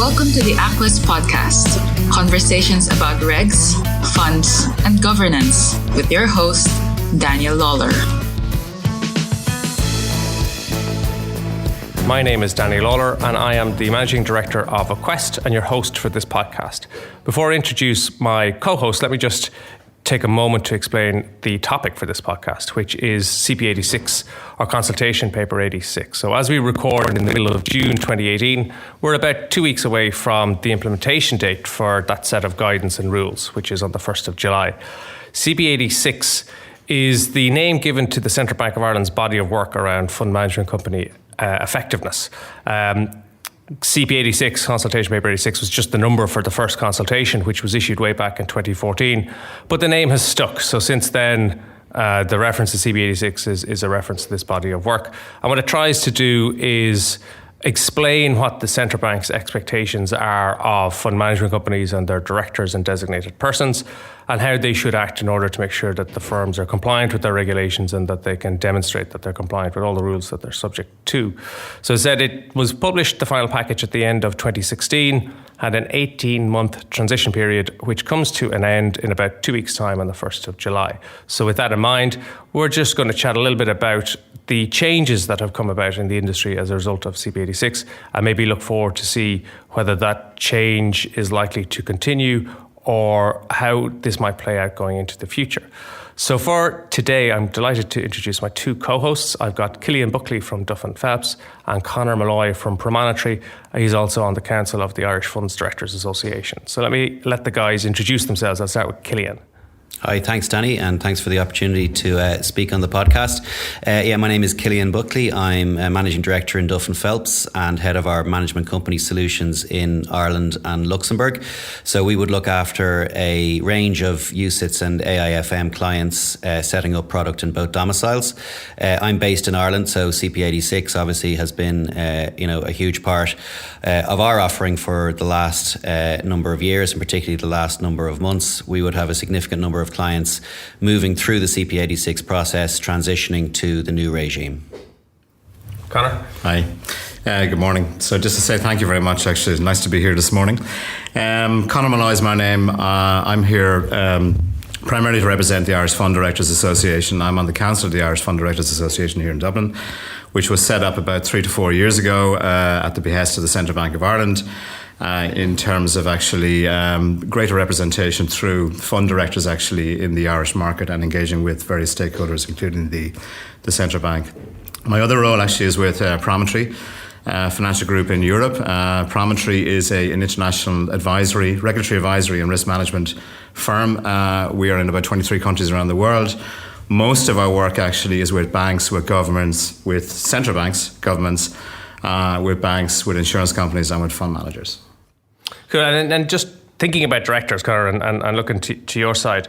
Welcome to the Aquest podcast, conversations about regs, funds, and governance with your host, Daniel Lawler. My name is Danny Lawler and I am the Managing Director of Aquest and your host for this podcast. Before I introduce my co-host, let me just take a moment to explain the topic for this podcast, which is CP86, or Consultation Paper 86. So as we record in the middle of June 2018, we're about 2 weeks away from the implementation date for that set of guidance and rules, which is on the 1st of July. CP86 is the name given to the Central Bank of Ireland's body of work around fund management company effectiveness. CP86, Consultation Paper 86, was just the number for the first consultation, which was issued way back in 2014. But the name has stuck. So since then, the reference to CP86 is a reference to this body of work. And what it tries to do is explain what the central bank's expectations are of fund management companies and their directors and designated persons, and how they should act in order to make sure that the firms are compliant with their regulations and that they can demonstrate that they're compliant with all the rules that they're subject to. So as I said, it was published, the final package, at the end of 2016, had an 18-month transition period, which comes to an end in about 2 weeks' time on the 1st of July. So with that in mind, we're just going to chat a little bit about the changes that have come about in the industry as a result of CP86, and maybe look forward to see whether that change is likely to continue or how this might play out going into the future. So for today, I'm delighted to introduce my two co-hosts. I've got Killian Buckley from Duff and Phelps and Conor Molloy from Promontory. He's also on the Council of the Irish Funds Directors Association. So let the guys introduce themselves. I'll start with Killian. Hi, thanks Danny, and thanks for the opportunity to speak on the podcast. My name is Killian Buckley. I'm a Managing Director in Duff and Phelps and Head of our Management Company Solutions in Ireland and Luxembourg. So we would look after a range of UCITS and AIFM clients setting up product in both domiciles. I'm based in Ireland, so CP86 obviously has been a huge part of our offering for the last number of years, and particularly the last number of months. We would have a significant number of clients moving through the CP86 process, transitioning to the new regime. Conor? Hi. Good morning. So just to say thank you very much, actually. It's nice to be here this morning. Conor Molloy is my name. I'm here primarily to represent the Irish Fund Directors Association. I'm on the Council of the Irish Fund Directors Association here in Dublin, which was set up about 3 to 4 years ago at the behest of the Central Bank of Ireland. In terms of actually greater representation through fund directors actually in the Irish market and engaging with various stakeholders, including the Central Bank. My other role actually is with Promontory, financial group in Europe. Promontory is an international regulatory advisory and risk management firm. We are in about 23 countries around the world. Most of our work actually is with banks, with governments, with central banks, governments, with banks, with insurance companies and with fund managers. Cool. And just thinking about directors, Conor, and looking to your side,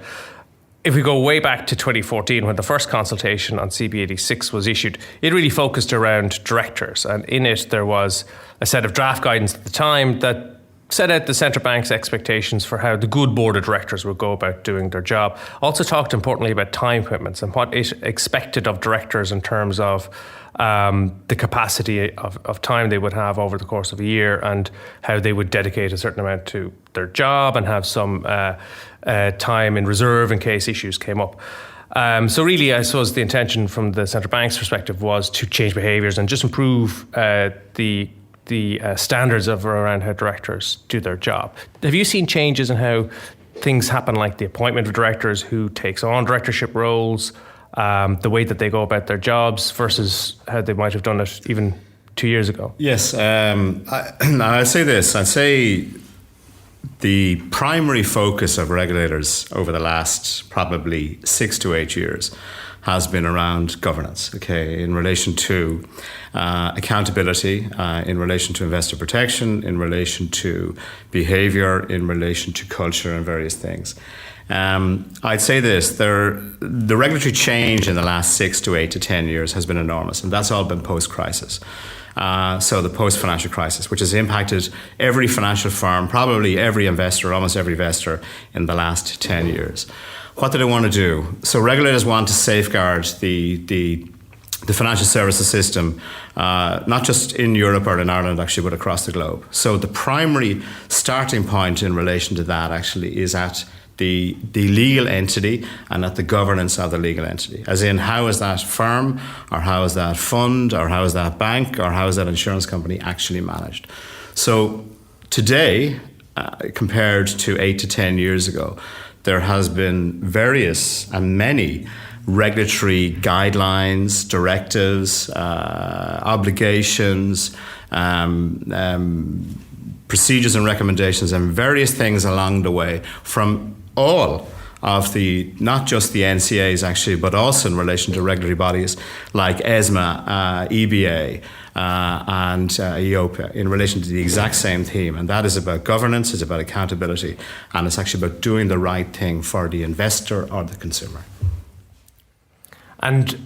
if we go way back to 2014 when the first consultation on CP86 was issued, it really focused around directors, and in it there was a set of draft guidance at the time that set out the central bank's expectations for how the good board of directors would go about doing their job. Also talked importantly about time commitments and what it expected of directors in terms of the capacity of time they would have over the course of a year, and how they would dedicate a certain amount to their job and have some time in reserve in case issues came up. So really, I suppose the intention from the central bank's perspective was to change behaviours and just improve the standards around how directors do their job. Have you seen changes in how things happen, like the appointment of directors, who takes on directorship roles, the way that they go about their jobs versus how they might have done it even 2 years ago? Yes, I'll say this. I'd say the primary focus of regulators over the last probably 6 to 8 years has been around governance, in relation to accountability, in relation to investor protection, in relation to behaviour, in relation to culture and various things. I'd say this, the regulatory change in the last 6 to 8 to 10 years has been enormous, and that's all been post-crisis. So the post-financial crisis, which has impacted every financial firm, probably every investor, almost every investor in the last 10 years. What do they want to do? So regulators want to safeguard the the financial services system, not just in Europe or in Ireland actually, but across the globe. So the primary starting point in relation to that actually is at the legal entity and at the governance of the legal entity. As in, how is that firm, or how is that fund, or how is that bank, or how is that insurance company actually managed? So today, compared to 8 to 10 years ago, there has been various and many regulatory guidelines, directives, obligations, procedures and recommendations, and various things along the way from all of the, not just the NCAs actually, but also in relation to regulatory bodies like ESMA, EBA, and EIOPA, in relation to the exact same theme. And that is about governance, it's about accountability, and it's actually about doing the right thing for the investor or the consumer. And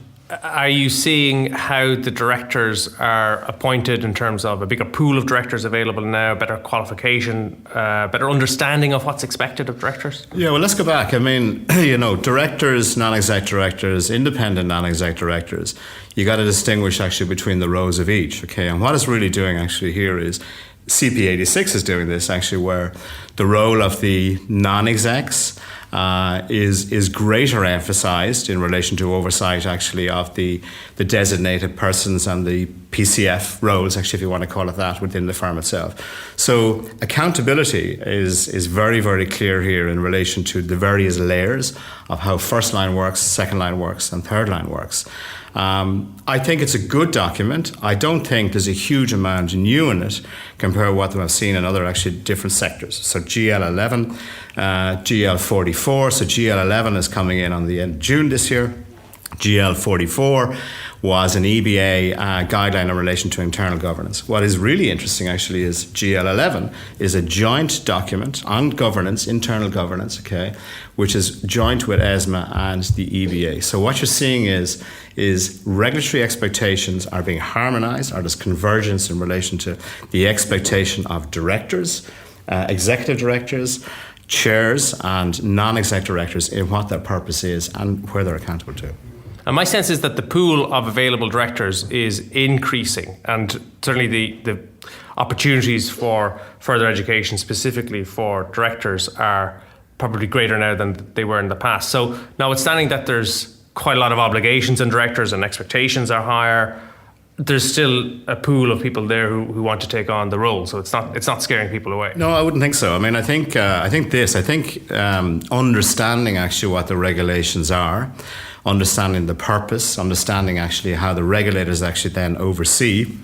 are you seeing how the directors are appointed in terms of a bigger pool of directors available now, better qualification, better understanding of what's expected of directors? Yeah, well, let's go back. I mean, directors, non-exec directors, independent non-exec directors, you got to distinguish actually between the roles of each, okay? And what it's really doing actually here is CP86 is doing this actually, where the role of the non-execs is greater emphasised in relation to oversight actually of the designated persons and the PCF roles, actually, if you want to call it that, within the firm itself. So accountability is very, very clear here in relation to the various layers of how first line works, second line works, and third line works. I think it's a good document. I don't think there's a huge amount new in it compared to what I've seen in other actually different sectors. So GL11, GL44. So GL11 is coming in on the end of June this year. GL44 was an EBA guideline in relation to internal governance. What is really interesting actually is GL11 is a joint document on governance, internal governance, okay, which is joint with ESMA and the EBA. So what you're seeing is regulatory expectations are being harmonized, or there's convergence in relation to the expectation of directors, executive directors, chairs, and non-exec directors in what their purpose is and where they're accountable to. And my sense is that the pool of available directors is increasing, and certainly the opportunities for further education specifically for directors are probably greater now than they were in the past. So notwithstanding that there's quite a lot of obligations on directors and expectations are higher, there's still a pool of people there who want to take on the role. So it's not scaring people away. No, I wouldn't think so. I mean, I think understanding actually what the regulations are, understanding the purpose, understanding actually how the regulators actually then oversee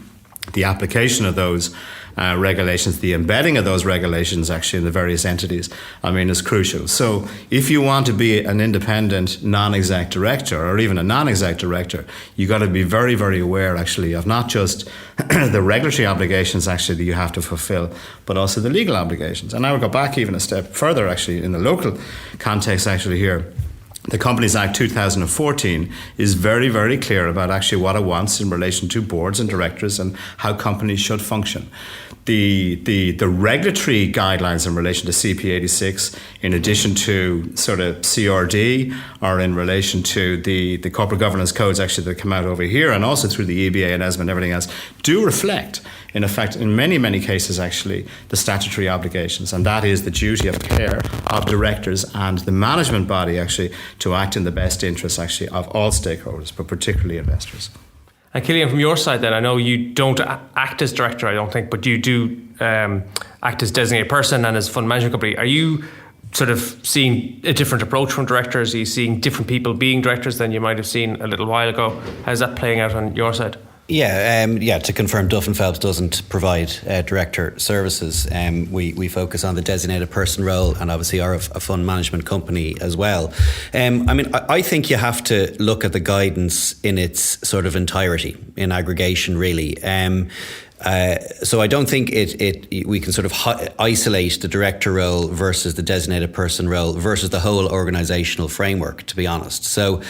the application of those regulations, the embedding of those regulations actually in the various entities, I mean, is crucial. So if you want to be an independent non-exec director or even a non-exec director, you got to be very, very aware actually of not just the regulatory obligations actually that you have to fulfill, but also the legal obligations. And I would go back even a step further actually in the local context actually here. The Companies Act 2014 is very, very clear about actually what it wants in relation to boards and directors and how companies should function. The regulatory guidelines in relation to CP86, in addition to sort of CRD, or in relation to the corporate governance codes actually that come out over here, and also through the EBA and ESMA and everything else, do reflect, in effect, in many, many cases actually, the statutory obligations. And that is the duty of care of directors and the management body actually to act in the best interests actually of all stakeholders, but particularly investors. And Killian, from your side then, I know you don't act as director, I don't think, but you do act as designated person and as fund management company. Are you sort of seeing a different approach from directors? Are you seeing different people being directors than you might have seen a little while ago? How's that playing out on your side? Yeah, to confirm, Duff and Phelps doesn't provide director services. We focus on the designated person role and obviously are a fund management company as well. I think you have to look at the guidance in its sort of entirety, in aggregation really. So I don't think we can sort of isolate the director role versus the designated person role versus the whole organisational framework, to be honest. So,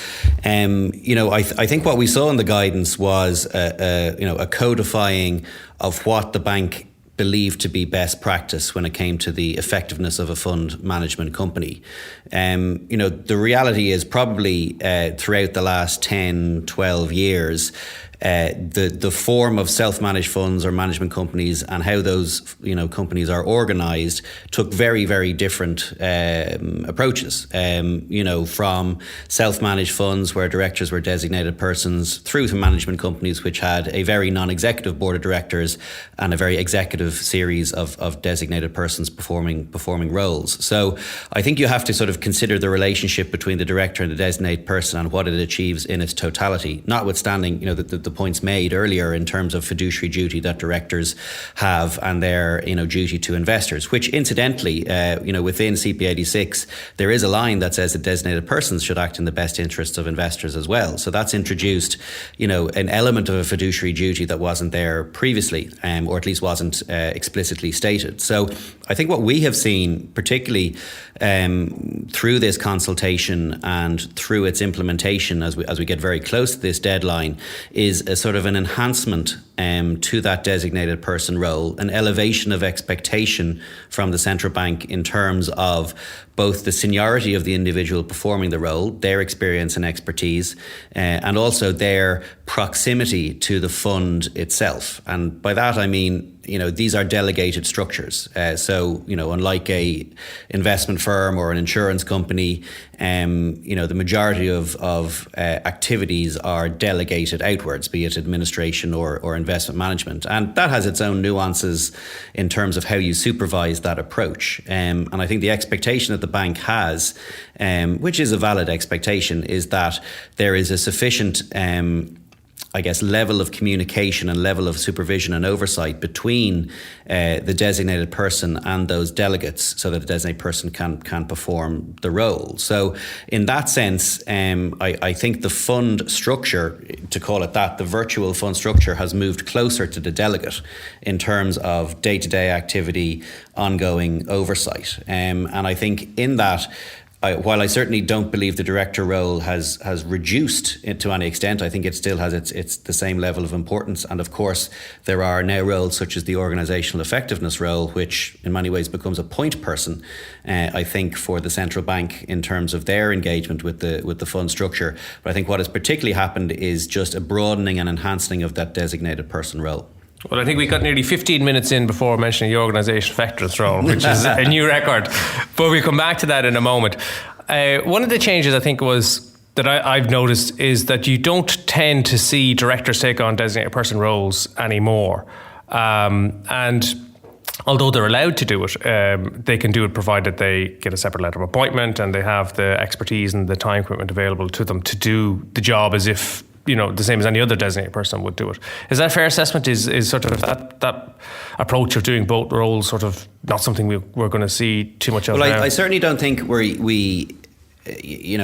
I think what we saw in the guidance was, a codifying of what the bank believed to be best practice when it came to the effectiveness of a fund management company. The reality is probably throughout the last 10, 12 years, the form of self-managed funds or management companies and how those companies are organised took very, very different approaches. From self-managed funds where directors were designated persons through to management companies which had a very non-executive board of directors and a very executive series of designated persons performing roles. So I think you have to sort of consider the relationship between the director and the designated person and what it achieves in its totality, notwithstanding the points made earlier in terms of fiduciary duty that directors have and their duty to investors, which incidentally within CP86 there is a line that says that designated persons should act in the best interests of investors as well. So that's introduced an element of a fiduciary duty that wasn't there previously, or at least wasn't explicitly stated. So I think what we have seen, particularly through this consultation and through its implementation as we get very close to this deadline, is a sort of an enhancement to that designated person role, an elevation of expectation from the central bank in terms of both the seniority of the individual performing the role, their experience and expertise, and also their proximity to the fund itself. And by that I mean, these are delegated structures. So unlike a investment firm or an insurance company, the majority of activities are delegated outwards, be it administration or investment management. And that has its own nuances in terms of how you supervise that approach. And I think the expectation that the bank has, which is a valid expectation, is that there is a sufficient level of communication and level of supervision and oversight between the designated person and those delegates so that the designated person can perform the role. So in that sense, I think the fund structure, to call it that, the virtual fund structure has moved closer to the delegate in terms of day-to-day activity, ongoing oversight. And I think in that, while I certainly don't believe the director role has reduced to any extent, I think it still has it's the same level of importance. And of course, there are now roles such as the organisational effectiveness role, which in many ways becomes a point person, I think, for the central bank in terms of their engagement with the fund structure. But I think what has particularly happened is just a broadening and enhancing of that designated person role. Well, I think we got nearly 15 minutes in before mentioning the organisation effectiveness role, which is a new record. But we'll come back to that in a moment. One of the changes I think that I've noticed is that you don't tend to see directors take on designated person roles anymore. And although they're allowed to do it, they can do it provided they get a separate letter of appointment and they have the expertise and the time commitment available to them to do the job as if the same as any other designated person would do it. Is that a fair assessment? Is sort of that approach of doing both roles sort of not something we're going to see too much of? Well, I certainly don't think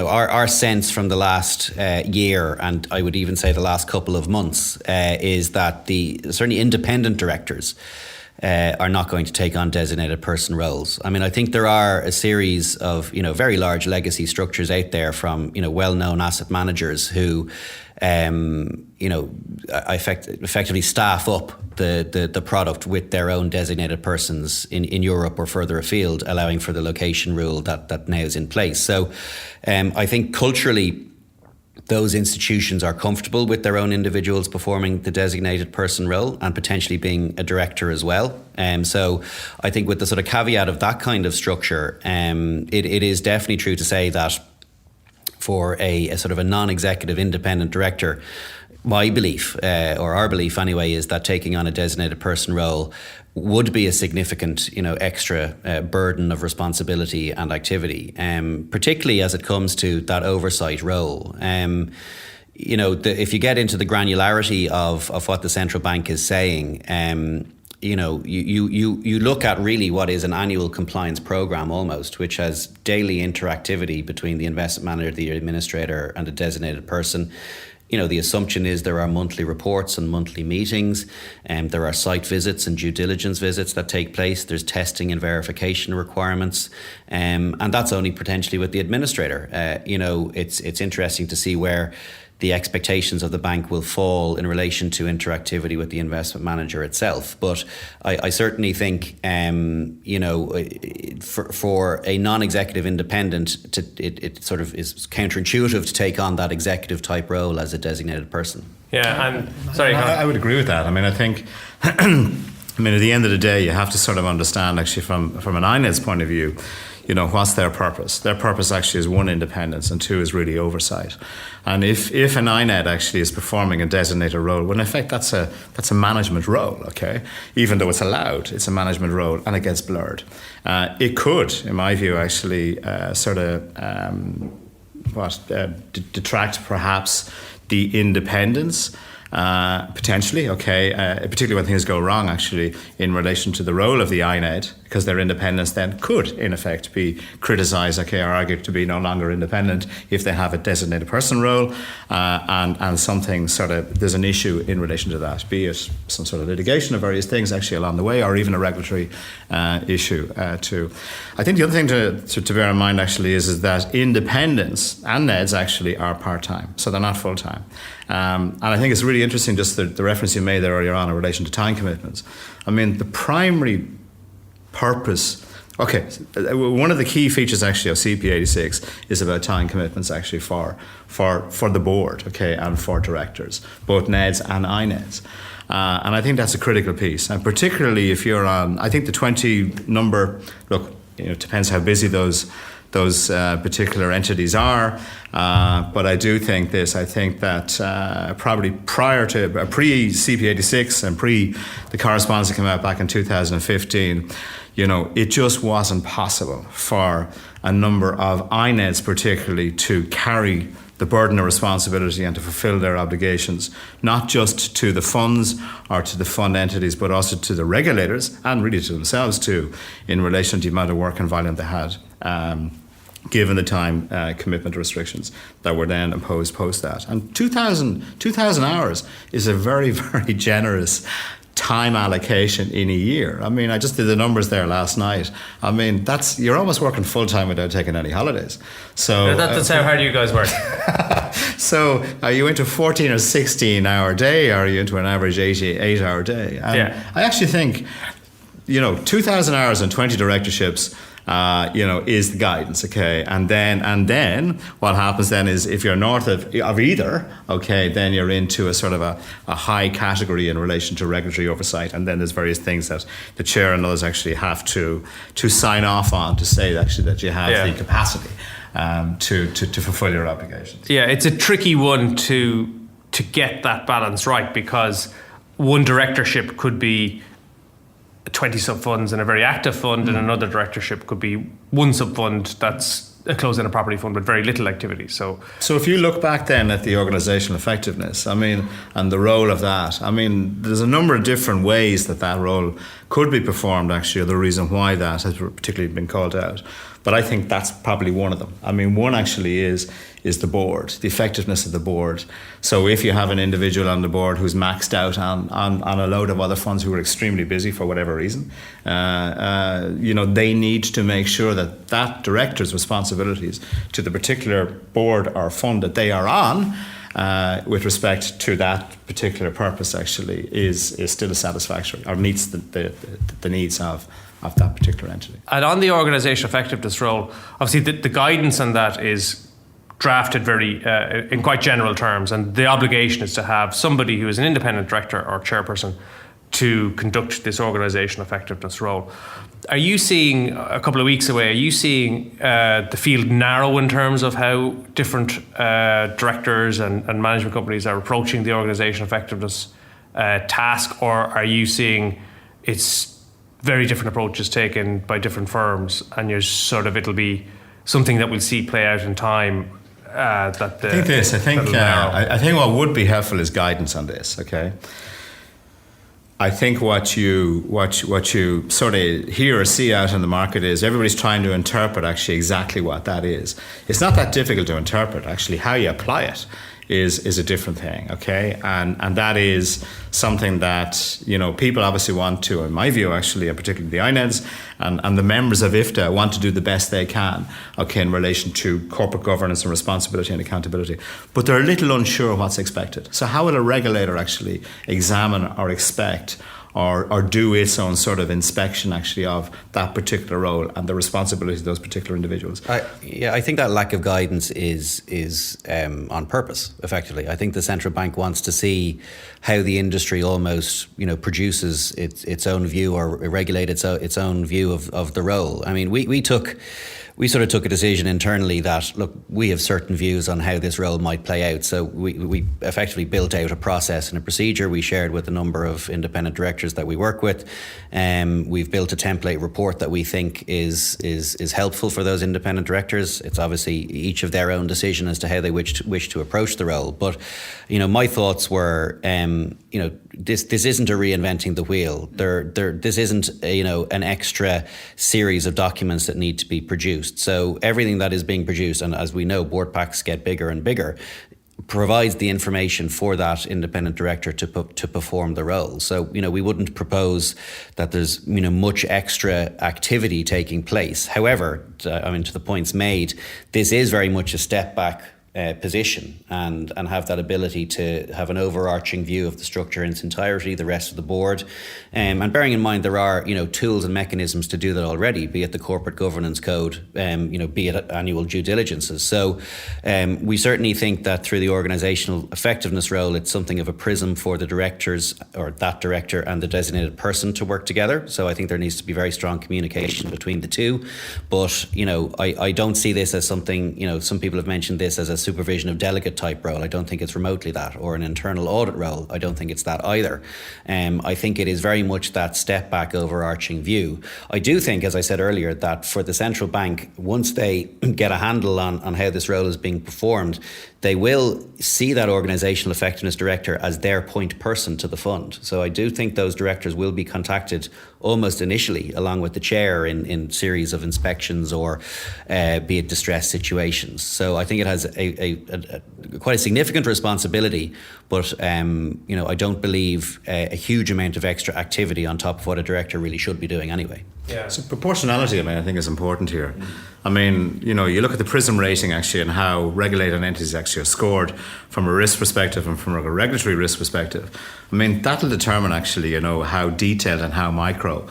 our sense from the last year, and I would even say the last couple of months, is that certainly independent directors are not going to take on designated person roles. I mean, I think there are a series of very large legacy structures out there from well-known asset managers who effectively staff up the product with their own designated persons in Europe or further afield, allowing for the location rule that now is in place. So I think culturally, those institutions are comfortable with their own individuals performing the designated person role and potentially being a director as well. So I think with the sort of caveat of that kind of structure, it is definitely true to say that for a sort of a non-executive independent director, my belief, or our belief anyway, is that taking on a designated person role would be a significant, extra burden of responsibility and activity, particularly as it comes to that oversight role. If you get into the granularity of what the central bank is saying, you look at really what is an annual compliance program almost, which has daily interactivity between the investment manager, the administrator, and a designated person. The assumption is there are monthly reports and monthly meetings, and there are site visits and due diligence visits that take place. There's testing and verification requirements, and that's only potentially with the administrator. It's interesting to see where the expectations of the bank will fall in relation to interactivity with the investment manager itself. But I certainly think, for a non-executive independent, it sort of is counterintuitive to take on that executive type role as a designated person. Yeah, and sorry, I would agree with that. I mean, I think, at the end of the day, you have to sort of understand, actually, from an INED's point of view, what's their purpose? Their purpose actually is, one, independence, and two, is really oversight. And if an INED actually is performing a designated role, well, in effect, that's a management role, okay? Even though it's allowed, it's a management role, and it gets blurred. It could, in my view, actually detract perhaps the independence, potentially, okay, particularly when things go wrong, actually, in relation to the role of the INED, because their independence then could, in effect, be criticised, okay, or argued to be no longer independent if they have a designated person role, and something there's an issue in relation to that, be it some sort of litigation of various things actually along the way, or even a regulatory issue too. I think the other thing to bear in mind actually is that independence and NEDs actually are part-time, so they're not full-time. And I think it's really interesting, just the reference you made there earlier on in relation to time commitments. I mean, the primary purpose, okay, one of the key features actually of CP86 is about time commitments actually for the board, okay, and for directors, both NEDs and INEDs. And I think that's a critical piece. And particularly if you're on, I think the 20 number, look, it depends how busy those particular entities are, but I do think this. I think that probably prior to pre-CP86 and pre the correspondence that came out back in 2015, it just wasn't possible for a number of INEDs particularly to carry the burden of responsibility and to fulfil their obligations, not just to the funds or to the fund entities, but also to the regulators and really to themselves too, in relation to the amount of work and volume they had, given the time commitment restrictions that were then imposed post that. And 2,000 hours is a very, very generous time allocation in a year. I mean, I just did the numbers there last night. I mean, you're almost working full time without taking any holidays. So that's how hard you guys work. So are you into 14 or 16 hour day, or are you into an average 8 hour day? And yeah. I actually think, 2,000 hours and 20 directorships, is the guidance, okay? And then what happens then is, if you're north of either, okay, then you're into a sort of a high category in relation to regulatory oversight, and then there's various things that the chair and others actually have to sign off on to say actually that you have the capacity to fulfill your obligations. Yeah, it's a tricky one to get that balance right, because one directorship could be 20 sub-funds in a very active fund, and another directorship could be one sub-fund that's a closed-ended property fund with very little activity. So if you look back then at the organisational effectiveness, I mean, and the role of that, I mean, there's a number of different ways that role could be performed, actually, or the reason why that has particularly been called out. But I think that's probably one of them. I mean, one actually is the board, the effectiveness of the board. So if you have an individual on the board who's maxed out on a load of other funds who are extremely busy for whatever reason, they need to make sure that director's responsibilities to the particular board or fund that they are on, with respect to that particular purpose, actually is still satisfactory, or meets the needs of that particular entity. And on the organisation effectiveness role, obviously the guidance on that is drafted very in quite general terms, and the obligation is to have somebody who is an independent director or chairperson to conduct this organisation effectiveness role. Are you seeing, a couple of weeks away, the field narrow in terms of how different directors and management companies are approaching the organisation effectiveness task, or are you seeing it's very different approaches taken by different firms, and it'll be something that we'll see play out in time? I think what would be helpful is guidance on this. Okay, I think what you sort of hear or see out in the market is everybody's trying to interpret actually exactly what that is. It's not that difficult to interpret. Actually, how you apply it is a different thing, okay? And that is something that, people obviously want to, in my view actually, and particularly the INEDs and the members of IFTA want to do the best they can, okay, in relation to corporate governance and responsibility and accountability. But they're a little unsure what's expected. So how will a regulator actually examine or expect or do its own sort of inspection actually of that particular role and the responsibilities of those particular individuals? I think that lack of guidance is on purpose, effectively. I think the central bank wants to see how the industry almost, produces its own view or regulate its own view of the role. I mean, we sort of took a decision internally that, look, we have certain views on how this role might play out. So we effectively built out a process and a procedure we shared with a number of independent directors that we work with. We've built a template report that we think is helpful for those independent directors. It's obviously each of their own decision as to how they wish to approach the role. But, my thoughts were, this isn't a reinventing the wheel. This isn't, an extra series of documents that need to be produced. So everything that is being produced, and as we know, board packs get bigger and bigger, provides the information for that independent director to perform the role. So, we wouldn't propose that there's, much extra activity taking place. However, to the points made, this is very much a step back position and have that ability to have an overarching view of the structure in its entirety, the rest of the board. And bearing in mind there are, tools and mechanisms to do that already, be it the corporate governance code, be it annual due diligences. So we certainly think that through the organisational effectiveness role, it's something of a prism for the directors or that director and the designated person to work together. So I think there needs to be very strong communication between the two. But, I don't see this as something, some people have mentioned this as a supervision of delegate type role. I don't think it's remotely that, or an internal audit role. I don't think it's that either. I think it is very much that step back overarching view. I do think, as I said earlier, that for the central bank, once they get a handle on how this role is being performed, they will see that organisational effectiveness director as their point person to the fund. So I do think those directors will be contacted almost initially, along with the chair in series of inspections or be it distress situations. So I think it has a quite a significant responsibility, but I don't believe a huge amount of extra activity on top of what a director really should be doing anyway. Yeah. So proportionality, I think is important here. You look at the PRISM rating actually and how regulated entities actually are scored from a risk perspective and from a regulatory risk perspective. That'll determine actually, how detailed and how micro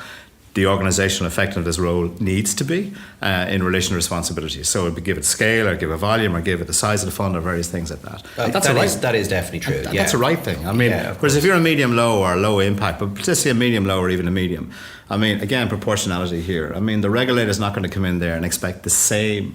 the organisational effectiveness role needs to be in relation to responsibility. So it would give it scale or give it volume or give it the size of the fund or various things like that. That is definitely true. That's a right thing. Whereas if you're a medium low or low impact, but particularly a medium low or even a medium, again, proportionality here. The regulator's not going to come in there and expect the same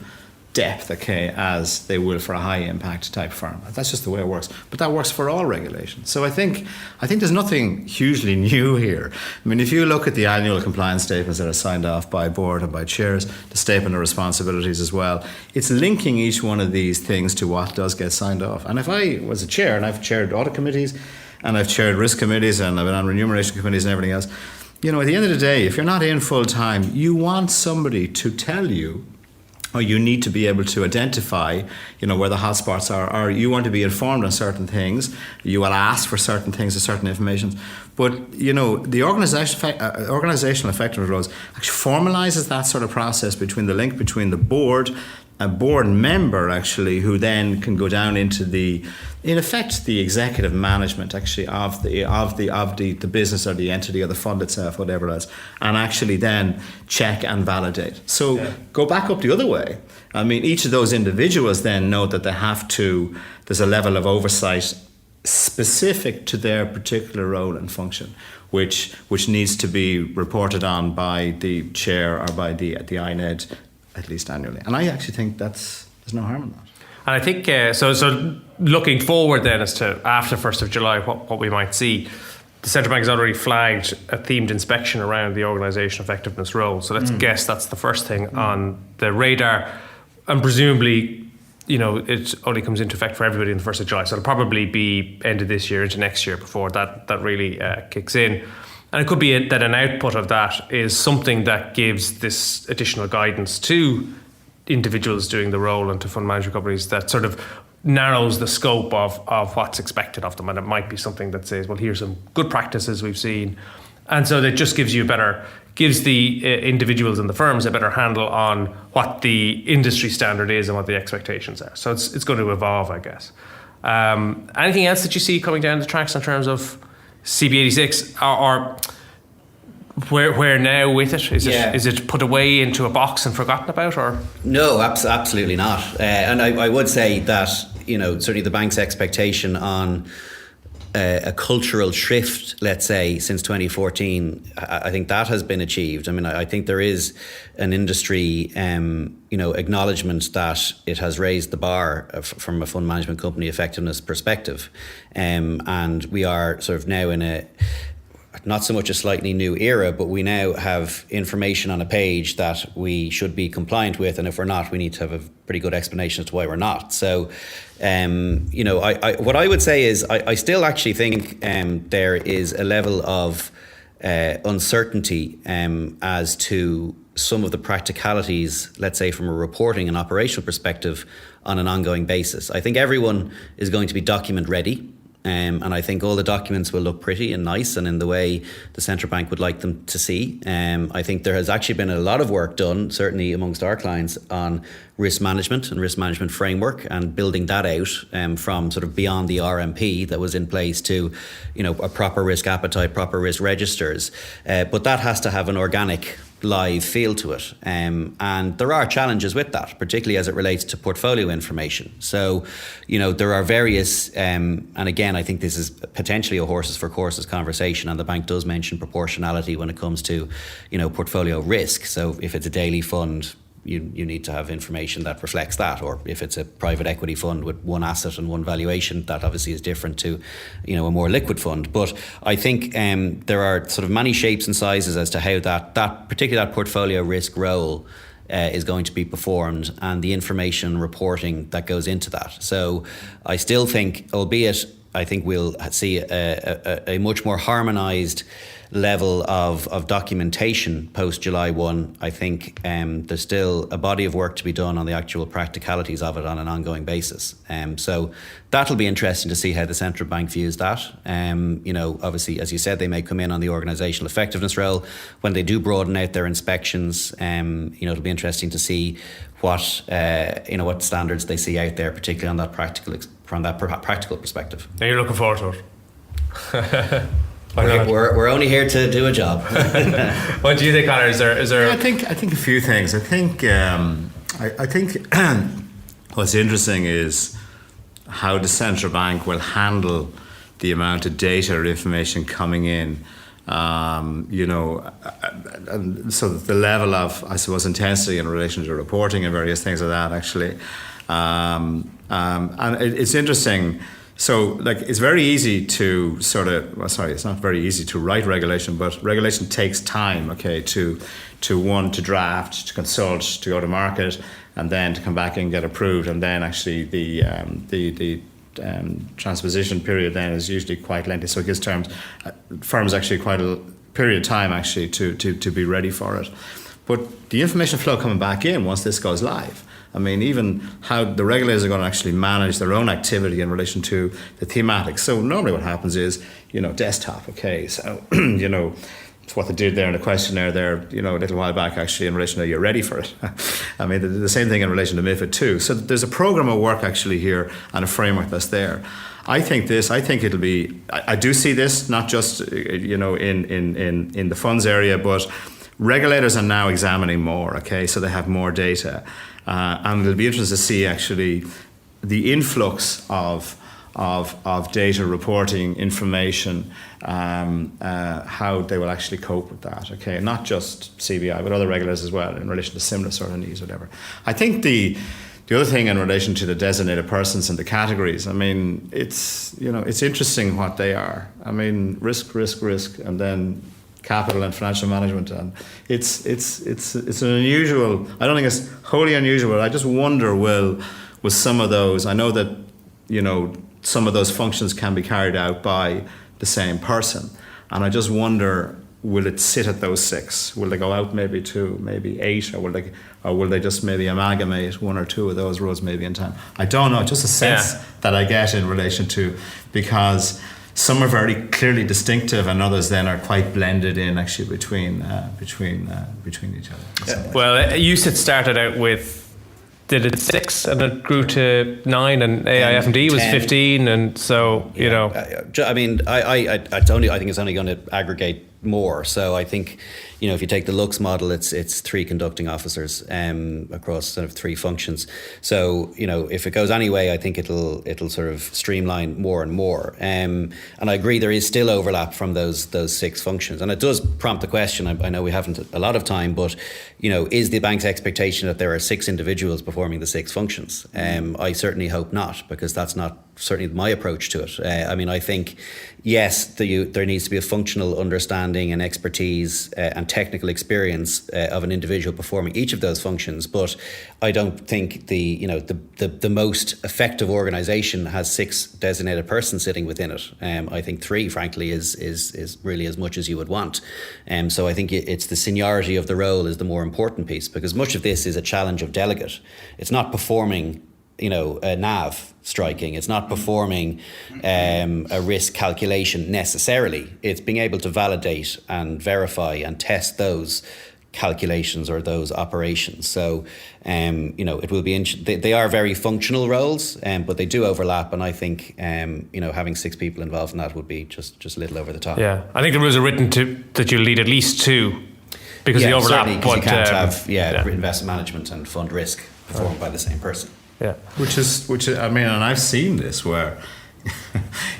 depth, as they will for a high impact type firm. That's just the way it works. But that works for all regulation. So I think there's nothing hugely new here. If you look at the annual compliance statements that are signed off by board and by chairs, the statement of responsibilities as well, it's linking each one of these things to what does get signed off. And if I was a chair, and I've chaired audit committees, and I've chaired risk committees, and I've been on remuneration committees and everything else, at the end of the day, if you're not in full time, you want somebody to tell you, or you need to be able to identify, where the hotspots are, or you want to be informed on certain things. You will ask for certain things or certain information. But, the organisational effectiveness roles actually formalises that sort of process between the link between the board, a board member actually, who then can go down into in effect, the executive management actually of the business or the entity or the fund itself, whatever it is, and actually then check and validate. So go back up the other way. Each of those individuals then know that there's a level of oversight specific to their particular role and function, which needs to be reported on by the chair or by the INED at least annually. And I actually think there's no harm in that. And I think, so looking forward then as to after 1st of July, what we might see, the Central Bank has already flagged a themed inspection around the organisation effectiveness role. So let's guess that's the first thing on the radar. And presumably, it only comes into effect for everybody on the 1st of July. So it'll probably be end of this year into next year before that really kicks in. And it could be that an output of that is something that gives this additional guidance to individuals doing the role and to fund management companies that sort of narrows the scope of what's expected of them, and it might be something that says, well, here's some good practices we've seen, and so that just gives the individuals and the firms a better handle on what the industry standard is and what the expectations are. So it's going to evolve, I guess. Anything else that you see coming down the tracks in terms of CP86 or where now with it? Is it put away into a box and forgotten about, or? No, absolutely not. And I would say that, certainly the bank's expectation on a cultural shift, let's say, since 2014, I think that has been achieved. I mean, I think there is an industry, acknowledgement that it has raised the bar from a fund management company effectiveness perspective. And we are sort of now in not so much a slightly new era, but we now have information on a page that we should be compliant with, and if we're not, we need to have a pretty good explanation as to why we're not. So, what I would say is I still actually think there is a level of uncertainty as to some of the practicalities, let's say from a reporting and operational perspective, on an ongoing basis. I think everyone is going to be document ready. And I think all the documents will look pretty and nice and in the way the central bank would like them to see. I think there has actually been a lot of work done, certainly amongst our clients, on risk management and risk management framework and building that out from sort of beyond the RMP that was in place to, a proper risk appetite, proper risk registers. But that has to have an organic live feel to it. And there are challenges with that, particularly as it relates to portfolio information. So, there are various, and again, I think this is potentially a horses for courses conversation, and the bank does mention proportionality when it comes to, portfolio risk. So if it's a daily fund, you need to have information that reflects that, or if it's a private equity fund with one asset and one valuation, that obviously is different to, a more liquid fund. But I think there are sort of many shapes and sizes as to how that portfolio risk role is going to be performed, and the information reporting that goes into that. So I still think, albeit I think we'll see a much more harmonised level of documentation post July 1, I think there's still a body of work to be done on the actual practicalities of it on an ongoing basis. So that'll be interesting to see how the central bank views that. Obviously, as you said, they may come in on the organisational effectiveness role. When they do broaden out their inspections, it'll be interesting to see what standards they see out there, particularly on that practical perspective. Now you're looking forward to it. We're only here to do a job. What do you think, Conor? Is there? I think a few things. I think what's interesting is how the central bank will handle the amount of data or information coming in. And so the level of, I suppose, intensity in relation to reporting and various things like that, actually. And it's interesting. So, it's very easy to it's not very easy to write regulation, but regulation takes time, to draft, to consult, to go to market, and then to come back and get approved. And then actually the transposition period then is usually quite lengthy. So it gives firms actually quite a period of time actually to be ready for it. But the information flow coming back in once this goes live, I mean, even how the regulators are going to actually manage their own activity in relation to the thematics. So normally what happens is, desktop, so, it's what they did there in the questionnaire there, a little while back actually in relation to you're ready for it. I mean, the same thing in relation to MiFID too. So there's a program of work actually here and a framework that's there. I do see this not just, in the funds area, but regulators are now examining more, so they have more data. And it'll be interesting to see actually the influx of data reporting information, how they will actually cope with that, not just CBI but other regulators as well in relation to similar sort of needs, whatever. I think the other thing in relation to the designated persons and the categories, I mean, it's interesting what they are. I mean, risk, and then capital and financial management, and it's an unusual. I don't think it's wholly unusual, but I just wonder will some of those. I know that some of those functions can be carried out by the same person, and I just wonder will it sit at those 6? Will they go out maybe to maybe 8, or will they just maybe amalgamate 1 or 2 of those roads maybe in time? I don't know. Just a sense that I get in relation to, because some are very clearly distinctive, and others then are quite blended in actually between each other. Yeah. Well, UCIT started out with, did it 6 and it grew to 9, and AIFMD was 15, and so you know. I mean, I think it's only going to aggregate more. So I think, you know, if you take the Lux model, it's 3 conducting officers across sort of 3 functions. So, you know, if it goes anyway, I think it'll sort of streamline more and more. And I agree there is still overlap from those 6 functions, and it does prompt the question. I know we haven't a lot of time, but you know, is the bank's expectation that there are 6 individuals performing the 6 functions? I certainly hope not, because that's not certainly my approach to it. I mean, I think, yes, there needs to be a functional understanding and expertise and technical experience of an individual performing each of those functions, but I don't think the most effective organisation has 6 designated persons sitting within it. I think 3, frankly, is really as much as you would want. So I think it's the seniority of the role is the more important piece, because much of this is a challenge of delegate. It's not performing, you know, a NAV striking. It's not performing a risk calculation necessarily. It's being able to validate and verify and test those calculations or those operations. So, you know, it will be they are very functional roles, but they do overlap. And I think, you know, having 6 people involved in that would be just a little over the top. Yeah, I think the rules are written that you lead at least 2 because of the overlap. But you can't have investment management and fund risk performed by the same person. Yeah, which is I mean, and I've seen this where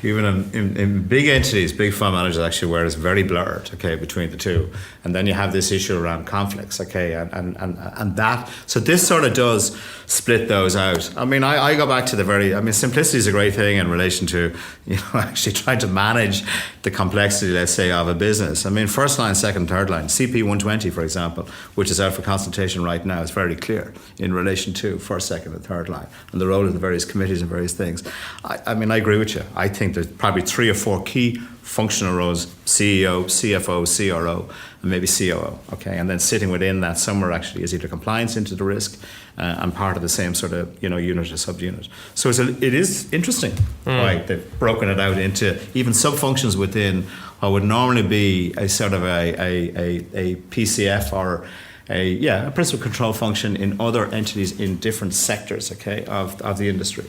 even in big entities, big fund managers actually, where it's very blurred, okay, between the 2, and then you have this issue around conflicts, okay, and that, so this sort of does split those out. I mean, I go back to simplicity is a great thing in relation to, you know, actually trying to manage the complexity, let's say, of a business. I mean, first line, second, third line, CP120, for example, which is out for consultation right now, is very clear in relation to first, second, and third line, and the role of the various committees and various things. I mean, I agree with you. I think there's probably 3 or 4 key functional roles: CEO, CFO, CRO, and maybe COO. Okay, and then sitting within that somewhere actually is either compliance into the risk and part of the same sort of, you know, unit or subunit. So it is interesting, right? They've broken it out into even sub-functions within what would normally be a sort of a PCF or a principal control function in other entities in different sectors, okay, of the industry.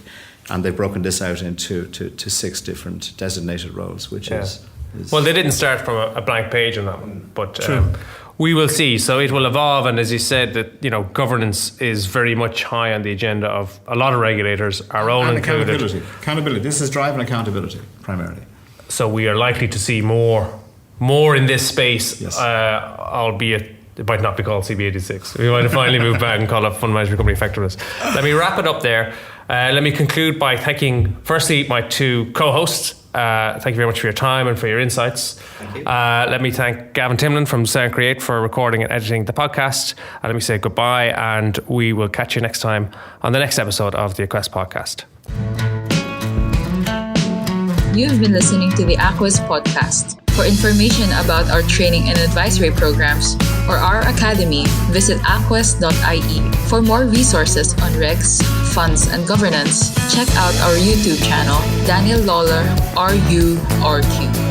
And they've broken this out into 6 different designated roles, which is... Well, they didn't start from a blank page on that one, but we will see. So it will evolve, and as you said, that, you know, governance is very much high on the agenda of a lot of regulators, our own and included. Accountability. This is driving accountability primarily. So we are likely to see more in this space, yes. Albeit it might not be called CP86. We might have finally moved back and call up fund management company effectiveness. Let me wrap it up there. Let me conclude by thanking, firstly, my 2 co-hosts. Thank you very much for your time and for your insights. Thank you. Let me thank Gavin Timlin from Sound Create for recording and editing the podcast. Let me say goodbye, and we will catch you next time on the next episode of the Aquest podcast. You've been listening to the Aquest podcast. For information about our training and advisory programs or our academy, visit aquest.ie. For more resources on regs, funds, and governance, check out our YouTube channel, Daniel Lawler, RU, RQ.